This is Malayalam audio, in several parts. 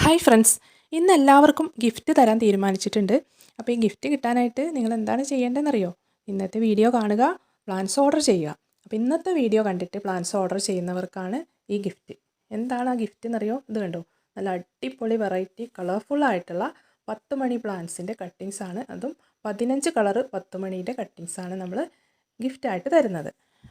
ഹായ് ഫ്രണ്ട്സ്, ഇന്ന് എല്ലാവർക്കും ഗിഫ്റ്റ് തരാൻ തീരുമാനിച്ചിട്ടുണ്ട്. അപ്പോൾ ഈ ഗിഫ്റ്റ് കിട്ടാനായിട്ട് നിങ്ങൾ എന്താണ് ചെയ്യേണ്ടതെന്നറിയോ? ഇന്നത്തെ വീഡിയോ കാണുക, പ്ലാൻസ് ഓർഡർ ചെയ്യുക. അപ്പോൾ ഇന്നത്തെ വീഡിയോ കണ്ടിട്ട് പ്ലാൻസ് ഓർഡർ ചെയ്യുന്നവർക്കാണ് ഈ ഗിഫ്റ്റ്. എന്താണ് ആ ഗിഫ്റ്റ് എന്നറിയോ? ഇത് കണ്ടോ, നല്ല അടിപൊളി വെറൈറ്റി കളർഫുള്ളായിട്ടുള്ള 10 മണി പ്ലാന്റ്സിൻ്റെ കട്ടിങ്സാണ്. അതും 15 കളറ് 10 മണീൻ്റെ കട്ടിങ്സാണ് നമ്മൾ ഗിഫ്റ്റായിട്ട് തരുന്നത്.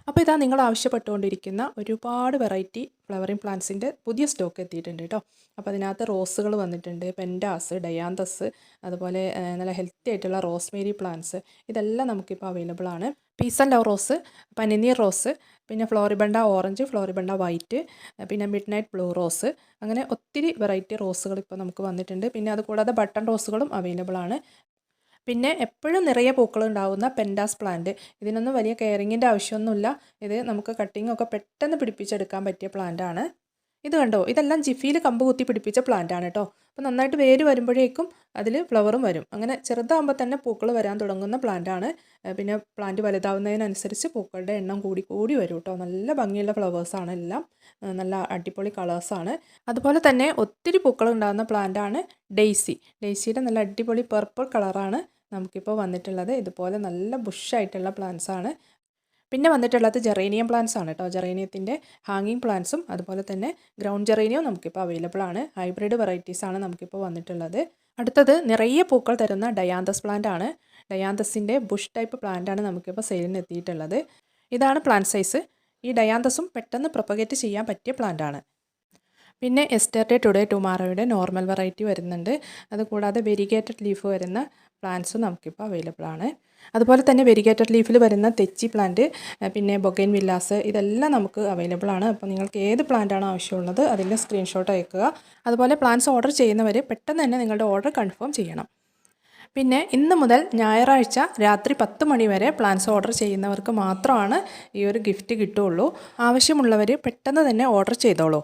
അപ്പോൾ ഇതാ നിങ്ങൾ ആവശ്യപ്പെട്ടുകൊണ്ടിരിക്കുന്ന ഒരുപാട് വെറൈറ്റി ഫ്ലവറിങ് പ്ലാന്റ്സിൻ്റെ പുതിയ സ്റ്റോക്ക് എത്തിയിട്ടുണ്ട് കേട്ടോ. അപ്പോൾ അതിനകത്ത് റോസുകൾ വന്നിട്ടുണ്ട്, പെൻഡാസ്, ഡയാന്തസ്, അതുപോലെ നല്ല ഹെൽത്തി ആയിട്ടുള്ള റോസ്മേരി പ്ലാന്റ്സ്, ഇതെല്ലാം നമുക്കിപ്പോൾ അവൈലബിൾ ആണ്. പീസ് ആൻഡ് ലവ് റോസ്, പനിനീർ റോസ്, പിന്നെ ഫ്ലോറിബണ്ട ഓറഞ്ച്, ഫ്ലോറിബണ്ട വൈറ്റ്, പിന്നെ മിഡ് നൈറ്റ് ബ്ലൂ റോസ്, അങ്ങനെ ഒത്തിരി വെറൈറ്റി റോസുകൾ ഇപ്പോൾ നമുക്ക് വന്നിട്ടുണ്ട്. പിന്നെ അതുകൂടാതെ ബട്ടൺ റോസുകളും അവൈലബിൾ ആണ്. പിന്നെ എപ്പോഴും നിറയെ പൂക്കളുണ്ടാവുന്ന പെൻഡാസ് പ്ലാന്റ്, ഇതിനൊന്നും വലിയ കെയറിങ്ങിൻ്റെ ആവശ്യമൊന്നുമില്ല. ഇത് നമുക്ക് കട്ടിങ്ങൊക്കെ പെട്ടെന്ന് പിടിപ്പിച്ചെടുക്കാൻ പറ്റിയ പ്ലാന്റാണ്. ഇത് കണ്ടോ, ഇതെല്ലാം ജിഫിയിൽ കമ്പ് കുത്തി പിടിപ്പിച്ച പ്ലാന്റാണ് കേട്ടോ. അപ്പോൾ നന്നായിട്ട് വേര് വരുമ്പോഴേക്കും അതിൽ ഫ്ലവറും വരും. അങ്ങനെ ചെറുതാകുമ്പോൾ തന്നെ പൂക്കൾ വരാൻ തുടങ്ങുന്ന പ്ലാന്റാണ്. പിന്നെ പ്ലാന്റ് വലുതാവുന്നതിനനുസരിച്ച് പൂക്കളുടെ എണ്ണം കൂടി കൂടി വരും കേട്ടോ. നല്ല ഭംഗിയുള്ള ഫ്ലവേഴ്സാണ് എല്ലാം, നല്ല അടിപൊളി കളേഴ്സാണ്. അതുപോലെ തന്നെ ഒത്തിരി പൂക്കൾ ഉണ്ടാകുന്ന പ്ലാന്റാണ് ഡെയ്സി. ഡെയ്സിയുടെ നല്ല അടിപൊളി പർപ്പിൾ കളറാണ് നമുക്കിപ്പോൾ വന്നിട്ടുള്ളത്. ഇതുപോലെ നല്ല ബുഷായിട്ടുള്ള പ്ലാന്റ്സ് ആണ്. പിന്നെ വന്നിട്ടുള്ളത് ജെറേനിയം പ്ലാന്റ്സ് ആണ് കേട്ടോ. ജെറേനിയത്തിൻ്റെ ഹാങ്ങിങ് പ്ലാന്റ്സും അതുപോലെ തന്നെ ഗ്രൗണ്ട് ജെറേനിയവും നമുക്കിപ്പോൾ അവൈലബിൾ ആണ്. ഹൈബ്രിഡ് വെറൈറ്റീസ് ആണ് നമുക്കിപ്പോൾ വന്നിട്ടുള്ളത്. അടുത്തത് നിറയെ പൂക്കൾ തരുന്ന ഡയാന്തസ് പ്ലാന്റ് ആണ്. ഡയാന്തസിൻ്റെ ബുഷ് ടൈപ്പ് പ്ലാന്റ് ആണ് നമുക്കിപ്പോൾ സെയിലിന് എത്തിയിട്ടുള്ളത്. ഇതാണ് പ്ലാന്റ് സൈസ്. ഈ ഡയാന്തസും പെട്ടെന്ന് പ്രൊപ്പഗേറ്റ് ചെയ്യാൻ പറ്റിയ പ്ലാന്റ് ആണ്. പിന്നെ എസ്റ്റർഡേ ടുഡേ ടുമാറോയുടെ നോർമൽ വെറൈറ്റി വരുന്നുണ്ട്. അതുകൂടാതെ വെരിഗേറ്റഡ് ലീഫ് വരുന്ന പ്ലാന്റ്സും നമുക്കിപ്പോൾ അവൈലബിൾ ആണ്. അതുപോലെ തന്നെ വെരിഗേറ്റഡ് ലീഫിൽ വരുന്ന തെച്ചി പ്ലാന്റ്, പിന്നെ ബൊഗൈൻ വില്ലാസ്, ഇതെല്ലാം നമുക്ക് അവൈലബിൾ ആണ്. അപ്പോൾ നിങ്ങൾക്ക് ഏത് പ്ലാന്റാണോ ആവശ്യമുള്ളത് അതിൻ്റെ സ്ക്രീൻഷോട്ട് അയക്കുക. അതുപോലെ പ്ലാന്റ്സ് ഓർഡർ ചെയ്യുന്നവർ പെട്ടെന്ന് തന്നെ നിങ്ങളുടെ ഓർഡർ കൺഫേം ചെയ്യണം. പിന്നെ ഇന്ന് മുതൽ ഞായറാഴ്ച രാത്രി 10 മണി വരെ പ്ലാന്റ്സ് ഓർഡർ ചെയ്യുന്നവർക്ക് മാത്രമാണ് ഈ ഒരു ഗിഫ്റ്റ് കിട്ടുകയുള്ളൂ. ആവശ്യമുള്ളവർ പെട്ടെന്ന് തന്നെ ഓർഡർ ചെയ്തോളൂ.